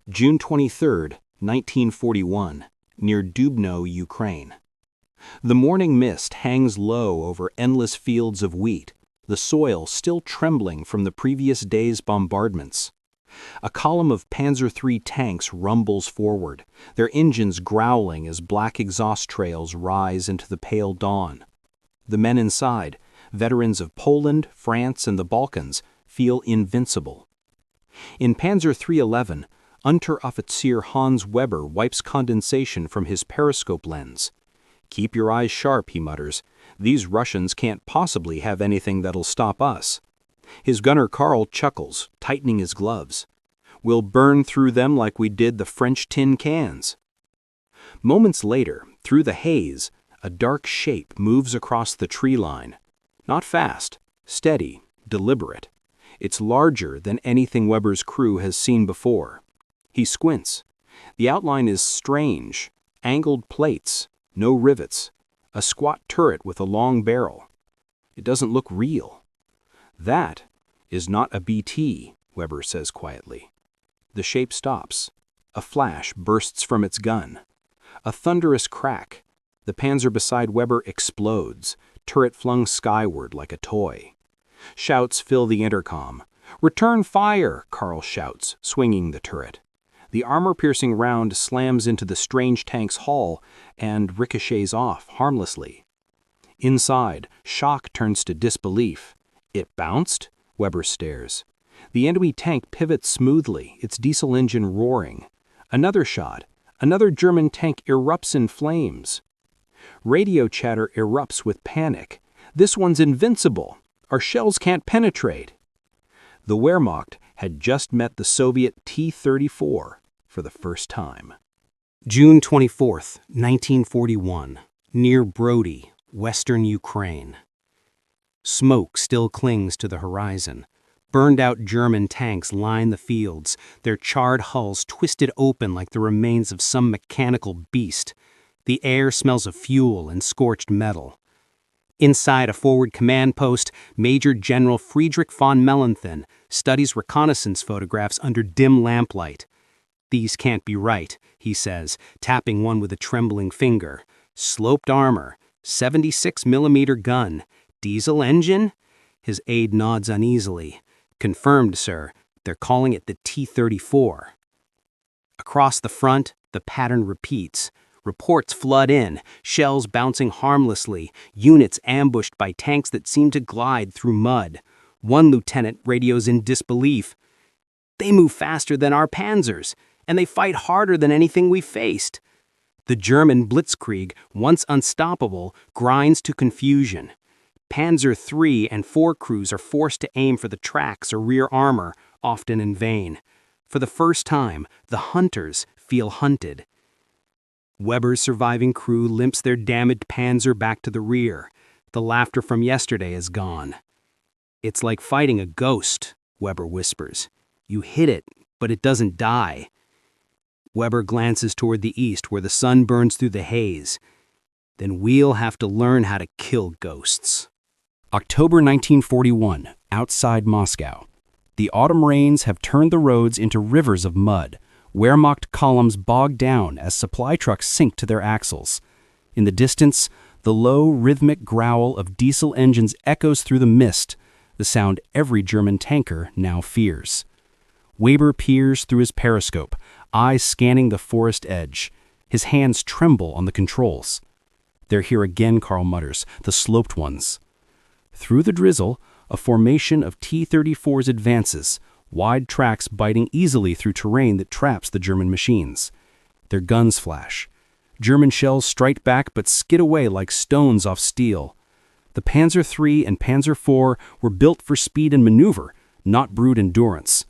June 23, 1941, near Dubno, Ukraine. The morning mist hangs low over endless fields of wheat, the soil still trembling from the previous day's bombardments. A column of Panzer III tanks rumbles forward, their engines growling as black exhaust trails rise into the pale dawn. The men inside, veterans of Poland, France, and the Balkans, feel invincible. In Panzer III-11, Unteroffizier Hans Weber wipes condensation from his periscope lens. "Keep your eyes sharp," he mutters. "These Russians can't possibly have anything that'll stop us." His gunner Karl chuckles, tightening his gloves. "We'll burn through them like we did the French tin cans." Moments later, through the haze, a dark shape moves across the tree line. Not fast, steady, deliberate. It's larger than anything Weber's crew has seen before. He squints. The outline is strange. Angled plates, no rivets, a squat turret with a long barrel. It doesn't look real. "That is not a BT," Weber says quietly. The shape stops. A flash bursts from its gun. A thunderous crack. The Panzer beside Weber explodes, turret flung skyward like a toy. Shouts fill the intercom. "Return fire!" Karl shouts, swinging the turret. The armor-piercing round slams into the strange tank's hull and ricochets off harmlessly. Inside, shock turns to disbelief. "It bounced?" Weber stares. The enemy tank pivots smoothly, its diesel engine roaring. Another shot. Another German tank erupts in flames. Radio chatter erupts with panic. "This one's invincible. Our shells can't penetrate." The Wehrmacht had just met the Soviet T-34 for the first time. June 24, 1941, near Brody, western Ukraine. Smoke still clings to the horizon. Burned-out German tanks line the fields, their charred hulls twisted open like the remains of some mechanical beast. The air smells of fuel and scorched metal. Inside a forward command post, Major General Friedrich von Mellenthin studies reconnaissance photographs under dim lamplight. "These can't be right," he says, tapping one with a trembling finger. "Sloped armor, 76mm gun, diesel engine?" His aide nods uneasily. "Confirmed, sir. They're calling it the T-34. Across the front, the pattern repeats. Reports flood in, shells bouncing harmlessly, units ambushed by tanks that seem to glide through mud. One lieutenant radios in disbelief. "They move faster than our panzers, and they fight harder than anything we faced." The German blitzkrieg, once unstoppable, grinds to confusion. Panzer III and IV crews are forced to aim for the tracks or rear armor, often in vain. For the first time, the hunters feel hunted. Weber's surviving crew limps their damaged panzer back to the rear. The laughter from yesterday is gone. "It's like fighting a ghost," Weber whispers. "You hit it, but it doesn't die." Weber glances toward the east where the sun burns through the haze. "Then we'll have to learn how to kill ghosts." October 1941, outside Moscow. The autumn rains have turned the roads into rivers of mud. Wehrmacht columns bog down as supply trucks sink to their axles. In the distance, the low, rhythmic growl of diesel engines echoes through the mist, the sound every German tanker now fears. Weber peers through his periscope, eyes scanning the forest edge. His hands tremble on the controls. "They're here again," Karl mutters, "the sloped ones." Through the drizzle, a formation of T-34s advances, wide tracks biting easily through terrain that traps the German machines. Their guns flash. German shells strike back but skid away like stones off steel. The Panzer III and Panzer IV were built for speed and maneuver, not brute endurance.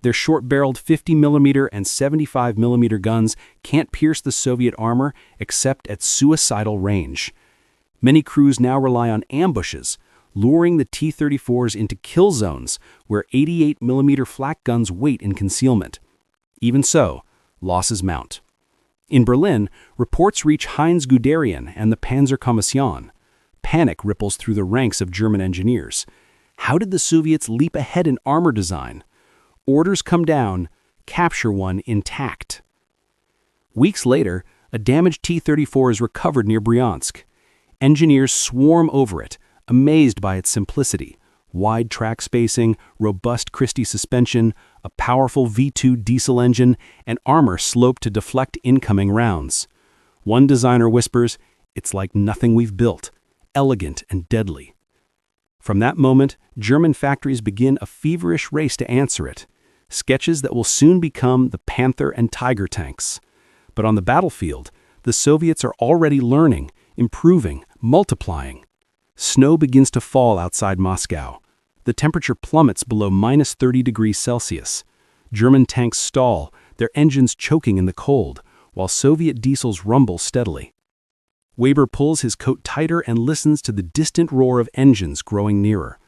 Their short-barreled 50mm and 75mm guns can't pierce the Soviet armor except at suicidal range. Many crews now rely on ambushes, luring the T-34s into kill zones where 88mm flak guns wait in concealment. Even so, losses mount. In Berlin, reports reach Heinz Guderian and the Panzerkommission. Panic ripples through the ranks of German engineers. How did the Soviets leap ahead in armor design? Orders come down, capture one intact. Weeks later, a damaged T-34 is recovered near Bryansk. Engineers swarm over it, amazed by its simplicity: wide track spacing, robust Christie suspension, a powerful V2 diesel engine, and armor sloped to deflect incoming rounds. One designer whispers, "It's like nothing we've built, elegant and deadly." From that moment, German factories begin a feverish race to answer it, sketches that will soon become the Panther and Tiger tanks. But on the battlefield, the Soviets are already learning, improving, multiplying. Snow begins to fall outside Moscow. The temperature plummets below -30°C. German tanks stall, their engines choking in the cold, while Soviet diesels rumble steadily. Weber pulls his coat tighter and listens to the distant roar of engines growing nearer.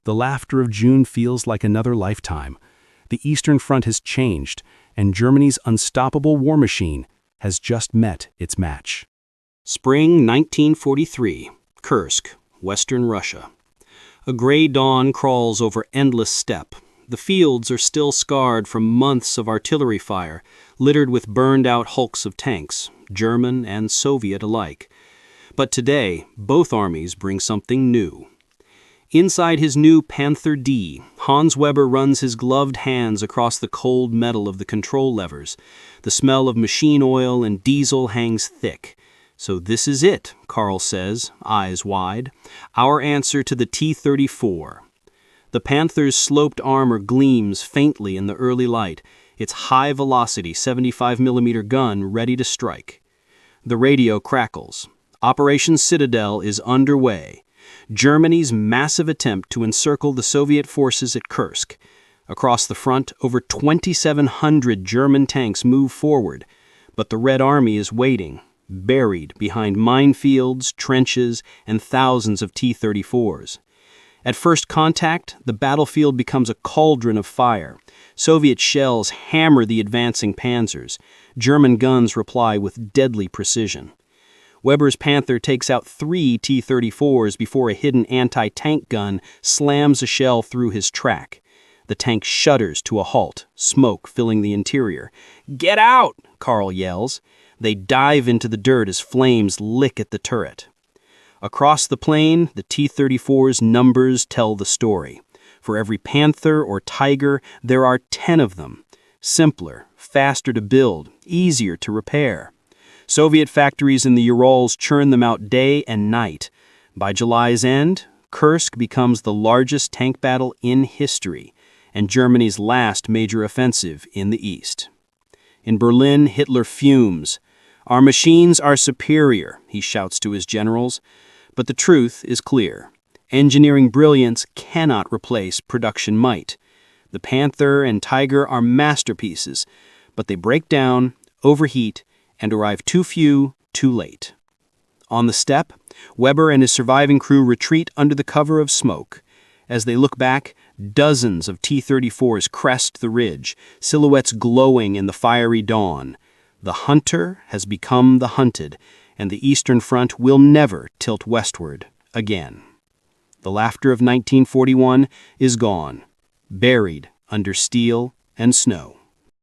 The laughter of June feels like another lifetime. The Eastern Front has changed, and Germany's unstoppable war machine has just met its match. Spring 1943, Kursk, Western Russia. A gray dawn crawls over endless steppe. The fields are still scarred from months of artillery fire, littered with burned-out hulks of tanks, German and Soviet alike. But today, both armies bring something new. Inside his new Panther D, Hans Weber runs his gloved hands across the cold metal of the control levers. The smell of machine oil and diesel hangs thick. "So this is it," Karl says, eyes wide. "Our answer to the T-34. The Panther's sloped armor gleams faintly in the early light, its high-velocity 75mm gun ready to strike. The radio crackles. Operation Citadel is underway. Germany's massive attempt to encircle the Soviet forces at Kursk. Across the front, over 2,700 German tanks move forward, but the Red Army is waiting, buried behind minefields, trenches, and thousands of T-34s. At first contact, the battlefield becomes a cauldron of fire. Soviet shells hammer the advancing panzers. German guns reply with deadly precision. Weber's Panther takes out 3 T-34s before a hidden anti-tank gun slams a shell through his track. The tank shudders to a halt, smoke filling the interior. "Get out!" Karl yells. They dive into the dirt as flames lick at the turret. Across the plain, the T-34's numbers tell the story. For every Panther or Tiger, there are 10 of them. Simpler, faster to build, easier to repair. Soviet factories in the Urals churn them out day and night. By July's end, Kursk becomes the largest tank battle in history, and Germany's last major offensive in the East. In Berlin, Hitler fumes. "Our machines are superior," he shouts to his generals. But the truth is clear. Engineering brilliance cannot replace production might. The Panther and Tiger are masterpieces, but they break down, overheat, and arrive too few, too late. On the steppe, Weber and his surviving crew retreat under the cover of smoke. As they look back, dozens of T-34s crest the ridge, silhouettes glowing in the fiery dawn. The hunter has become the hunted, and the Eastern Front will never tilt westward again. The laughter of 1941 is gone, buried under steel and snow.